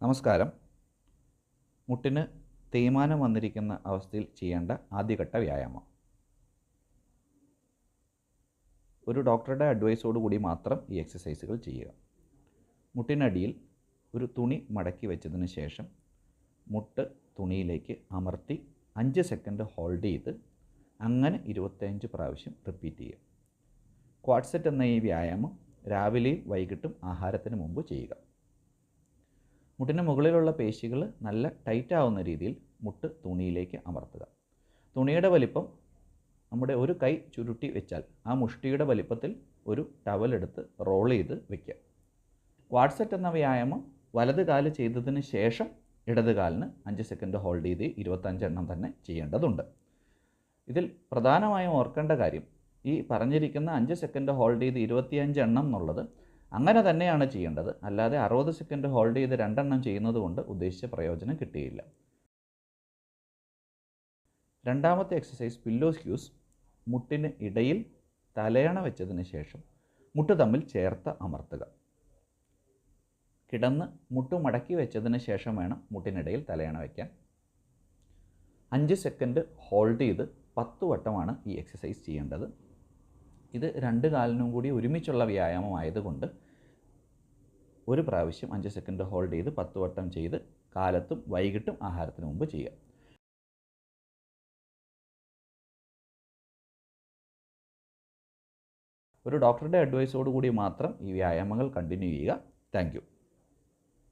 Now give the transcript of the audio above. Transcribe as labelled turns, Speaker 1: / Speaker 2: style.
Speaker 1: നമസ്കാരം. മുട്ടിന് തേയ്മാനം വന്നിരിക്കുന്ന അവസ്ഥയിൽ ചെയ്യേണ്ട ആദ്യഘട്ട വ്യായാമം. ഒരു ഡോക്ടറുടെ അഡ്വൈസോട് കൂടി മാത്രം ഈ എക്സസൈസുകൾ ചെയ്യുക. മുട്ടിനടിയിൽ ഒരു തുണി മടക്കി വെച്ചതിന് ശേഷം മുട്ട് തുണിയിലേക്ക് അമർത്തി 5 സെക്കൻഡ് ഹോൾഡ് ചെയ്ത് അങ്ങനെ 25 പ്രാവശ്യം റിപ്പീറ്റ് ചെയ്യുക. ക്വാഡ്സെറ്റ് എന്ന ഈ വ്യായാമം രാവിലെയും വൈകിട്ടും ആഹാരത്തിന് മുമ്പ് ചെയ്യുക. മുട്ടിന് മുകളിലുള്ള പേശികൾ നല്ല ടൈറ്റ് ആവുന്ന രീതിയിൽ മുട്ട് തുണിയിലേക്ക് അമർത്തുക. തുണിയുടെ വലിപ്പം നമ്മുടെ ഒരു കൈ ചുരുട്ടി വെച്ചാൽ ആ മുഷ്ടിയുടെ വലിപ്പത്തിൽ ഒരു ടവലെടുത്ത് റോൾ ചെയ്ത് വയ്ക്കുക. ക്വാഡ്സെറ്റ് എന്ന വ്യായാമം വലത് കാല് ചെയ്തതിന് ശേഷം ഇടത് കാലിന് 5 സെക്കൻഡ് ഹോൾഡ് ചെയ്ത് 25 എണ്ണം തന്നെ ചെയ്യേണ്ടതുണ്ട്. ഇതിൽ പ്രധാനമായും ഓർക്കേണ്ട കാര്യം, ഈ പറഞ്ഞിരിക്കുന്ന 5 സെക്കൻഡ് ഹോൾഡ് ചെയ്ത് 25 എണ്ണം എന്നുള്ളത് അങ്ങനെ തന്നെയാണ് ചെയ്യേണ്ടത്. അല്ലാതെ 60 സെക്കൻഡ് ഹോൾഡ് ചെയ്ത് 2 എണ്ണം ചെയ്യുന്നത് കൊണ്ട് ഉദ്ദേശിച്ച പ്രയോജനം കിട്ടുകയില്ല. രണ്ടാമത്തെ എക്സസൈസ് പില്ലോ സ്ക്യൂസ്. മുട്ടിന് ഇടയിൽ തലയണ വെച്ചതിന് ശേഷം മുട്ട് തമ്മിൽ ചേർത്ത് അമർത്തുക. കിടന്ന് മുട്ട് മടക്കി വെച്ചതിന് ശേഷം വേണം മുട്ടിനിടയിൽ തലയണ വയ്ക്കാൻ. 5 സെക്കൻഡ് ഹോൾഡ് ചെയ്ത് 10 വട്ടമാണ് ഈ എക്സസൈസ് ചെയ്യേണ്ടത്. ഇത് 2 കാലിനും കൂടി ഒരുമിച്ചുള്ള വ്യായാമം ആയതുകൊണ്ട് ഒരു പ്രാവശ്യം 5 സെക്കൻഡ് ഹോൾഡ് ചെയ്ത് 10 വട്ടം ചെയ്ത് കാലത്തും വൈകിട്ടും ആഹാരത്തിന് മുമ്പ് ചെയ്യുക. ഒരു ഡോക്ടറുടെ അഡ്വൈസോട് കൂടി മാത്രം ഈ വ്യായാമങ്ങൾ കണ്ടിന്യൂ ചെയ്യുക. Thank you.